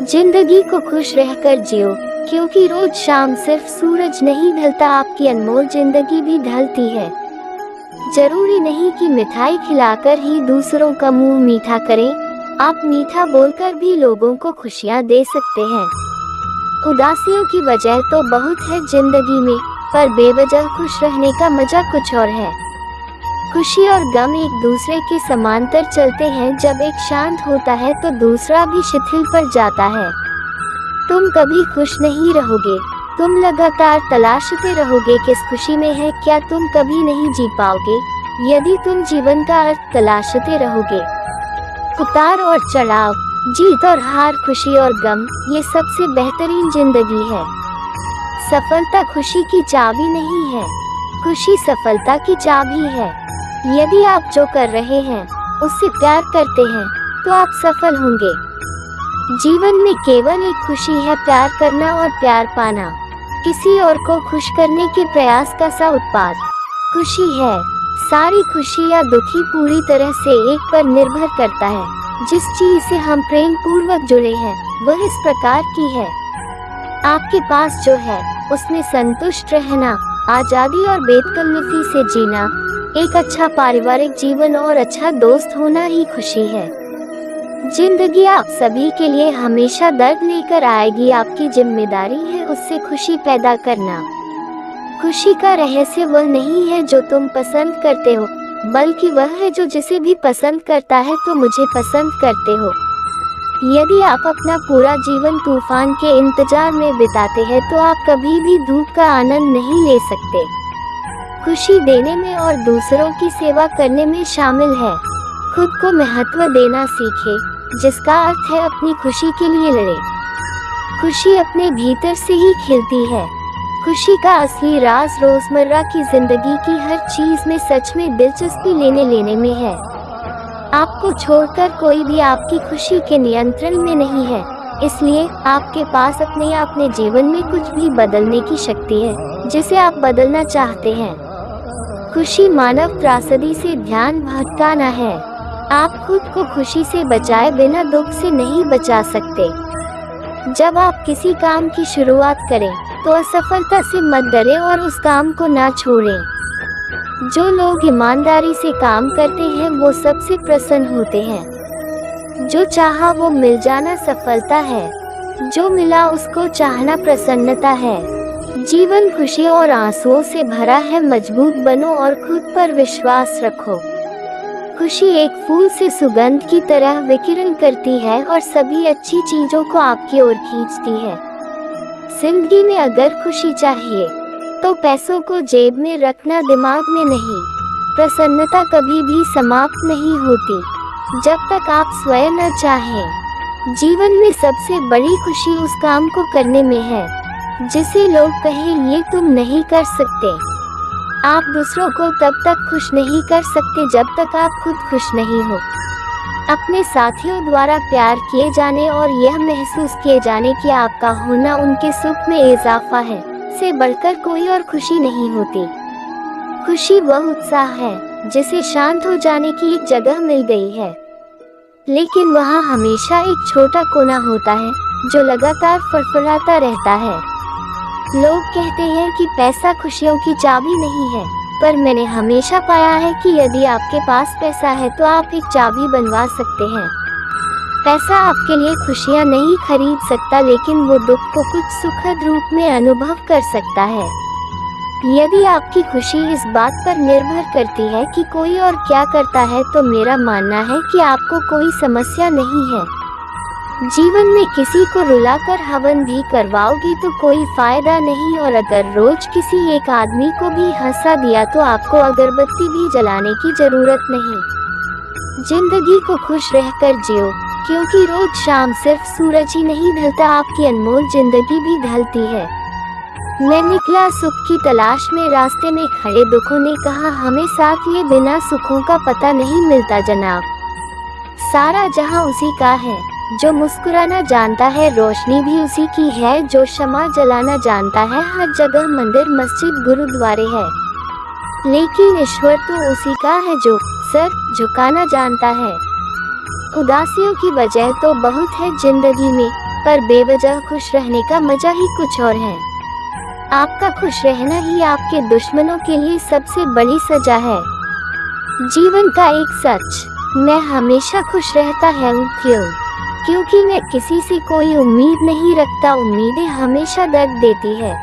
जिंदगी को खुश रहकर जियो, क्योंकि रोज शाम सिर्फ सूरज नहीं ढलता, आपकी अनमोल जिंदगी भी ढलती है। जरूरी नहीं कि मिठाई खिलाकर ही दूसरों का मुंह मीठा करें, आप मीठा बोलकर भी लोगों को खुशियां दे सकते हैं। उदासियों की वजह तो बहुत है जिंदगी में, पर बेवजह खुश रहने का मजा कुछ और है। खुशी और गम एक दूसरे के समांतर चलते हैं, जब एक शांत होता है तो दूसरा भी शिथिल पड़ जाता है। तुम कभी खुश नहीं रहोगे, तुम लगातार तलाशते रहोगे किस खुशी में है, क्या तुम कभी नहीं जी पाओगे यदि तुम जीवन का अर्थ तलाशते रहोगे। उतार और चढ़ाव, जीत और हार, खुशी और गम, ये सबसे बेहतरीन जिंदगी है। सफलता खुशी की चाबी नहीं है, खुशी सफलता की चाबी है। यदि आप जो कर रहे हैं उससे प्यार करते हैं तो आप सफल होंगे। जीवन में केवल एक खुशी है, प्यार करना और प्यार पाना, किसी और को खुश करने के प्रयास का सा उत्पाद खुशी है। सारी खुशी या दुखी पूरी तरह से एक पर निर्भर करता है। जिस चीज से हम प्रेम पूर्वक जुड़े हैं वह इस प्रकार की है। आपके पास जो है उसमें संतुष्ट रहना, आजादी और बेतकल्लुफी से जीना, एक अच्छा पारिवारिक जीवन और अच्छा दोस्त होना ही खुशी है। जिंदगी आप सभी के लिए हमेशा दर्द लेकर आएगी, आपकी जिम्मेदारी है उससे खुशी पैदा करना। खुशी का रहस्य वह नहीं है जो तुम पसंद करते हो, बल्कि वह है जो जिसे भी पसंद करता है तो मुझे पसंद करते हो। यदि आप अपना पूरा जीवन तूफान के इंतजार में बिताते हैं तो आप कभी भी धूप का आनंद नहीं ले सकते। खुशी देने में और दूसरों की सेवा करने में शामिल है। खुद को महत्व देना सीखे, जिसका अर्थ है अपनी खुशी के लिए लड़े। खुशी अपने भीतर से ही खिलती है। खुशी का असली राज रोजमर्रा की जिंदगी की हर चीज में सच में दिलचस्पी लेने में है। आपको छोड़कर कोई भी आपकी खुशी के नियंत्रण में नहीं है, इसलिए आपके पास अपने जीवन में कुछ भी बदलने की शक्ति है जिसे आप बदलना चाहते हैं। खुशी मानव त्रासदी से ध्यान भटकाना है। आप खुद को खुशी से बचाए बिना दुख से नहीं बचा सकते। जब आप किसी काम की शुरुआत करें तो असफलता से मत डरें और उस काम को ना छोड़ें। जो लोग ईमानदारी से काम करते हैं वो सबसे प्रसन्न होते हैं। जो चाहा वो मिल जाना सफलता है, जो मिला उसको चाहना प्रसन्नता है। जीवन खुशी और आंसुओं से भरा है, मजबूत बनो और खुद पर विश्वास रखो। खुशी एक फूल से सुगंध की तरह विकिरण करती है और सभी अच्छी चीजों को आपकी ओर खींचती है। जिंदगी में अगर खुशी चाहिए तो पैसों को जेब में रखना, दिमाग में नहीं। प्रसन्नता कभी भी समाप्त नहीं होती जब तक आप स्वयं न चाहें। जीवन में सबसे बड़ी खुशी उस काम को करने में है जिसे लोग कहें ये तुम नहीं कर सकते। आप दूसरों को तब तक खुश नहीं कर सकते जब तक आप खुद खुश नहीं हो। अपने साथियों द्वारा प्यार किए जाने और यह महसूस किए जाने कि आपका होना उनके सुख में इजाफा है से बढ़कर कोई और खुशी नहीं होती। खुशी वह उत्साह है जिसे शांत हो जाने की एक जगह मिल गई है, लेकिन वहाँ हमेशा एक छोटा कोना होता है जो लगातार फड़फड़ाता रहता है। लोग कहते हैं कि पैसा खुशियों की चाबी नहीं है, पर मैंने हमेशा पाया है कि यदि आपके पास पैसा है तो आप एक चाबी बनवा सकते हैं। पैसा आपके लिए खुशियाँ नहीं खरीद सकता, लेकिन वो दुख को कुछ सुखद रूप में अनुभव कर सकता है। यदि आपकी खुशी इस बात पर निर्भर करती है कि कोई और क्या करता है, तो मेरा मानना है कि आपको कोई समस्या नहीं है। जीवन में किसी को रुलाकर हवन भी करवाओगी तो कोई फायदा नहीं, और अगर रोज किसी एक आदमी को भी हंसा दिया तो आपको अगरबत्ती भी जलाने की जरूरत नहीं। जिंदगी को खुश रहकर जियो, क्योंकि रोज शाम सिर्फ सूरज ही नहीं ढलता, आपकी अनमोल जिंदगी भी ढलती है। मैं निकला सुख की तलाश में, रास्ते में खड़े दुखों ने कहा हमें साथ लिए बिना सुखों का पता नहीं मिलता जनाब। सारा जहां उसी का है, जो मुस्कुराना जानता है रोशनी भी उसी की है, जो शमा जलाना जानता है हर जगह मंदिर मस्जिद गुरुद्वारे है, लेकिन ईश्वर तो उसी का है जो सर झुकाना जानता है। उदासियों की वजह तो बहुत है जिंदगी में, पर बेवजह खुश रहने का मजा ही कुछ और है। आपका खुश रहना ही आपके दुश्मनों के लिए सबसे बड़ी सजा है। जीवन का एक सच, मैं हमेशा खुश रहता हूँ। क्योंकि मैं किसी से कोई उम्मीद नहीं रखता। उम्मीदें हमेशा दर्द देती है।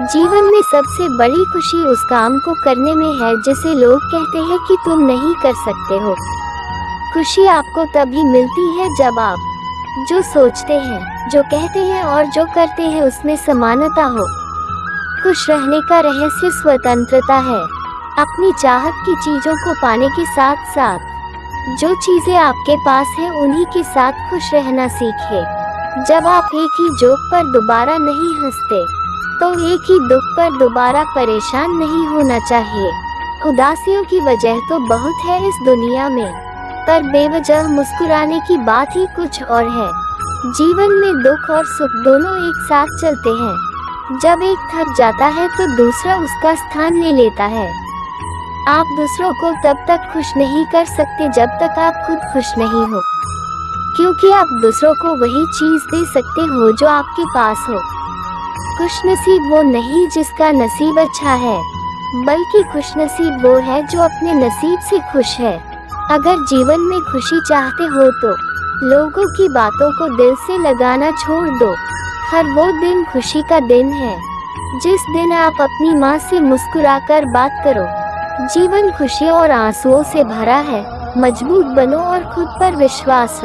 जीवन में सबसे बड़ी खुशी उस काम को करने में है जिसे लोग कहते हैं कि तुम नहीं कर सकते हो। खुशी आपको तभी मिलती है जब आप जो सोचते हैं, जो कहते हैं और जो करते हैं उसमें समानता हो। खुश रहने का रहस्य स्वतंत्रता है। अपनी चाहत की चीजों को पाने के साथ साथ जो चीजें आपके पास हैं उन्हीं के साथ खुश रहना सीखें। जब आप एक ही जोक पर दोबारा नहीं हंसते, तो एक ही दुख पर दोबारा परेशान नहीं होना चाहिए। उदासियों की वजह तो बहुत है इस दुनिया में, पर बेवजह मुस्कुराने की बात ही कुछ और है। जीवन में दुख और सुख दोनों एक साथ चलते हैं। जब एक थक जाता है तो दूसरा उसका स्थान ले लेता है। आप दूसरों को तब तक खुश नहीं कर सकते जब तक आप खुद खुश नहीं हो, क्योंकि आप दूसरों को वही चीज दे सकते हो जो आपके पास हो। खुशनसीब वो नहीं जिसका नसीब अच्छा है, बल्कि खुशनसीब वो है जो अपने नसीब से खुश है। अगर जीवन में खुशी चाहते हो तो लोगों की बातों को दिल से लगाना छोड़ दो। हर वो दिन खुशी का दिन है जिस दिन आप अपनी माँ से मुस्कुराकर बात करो। जीवन खुशियों और आंसुओं से भरा है। मजबूत बनो और खुद पर विश्वास रखो।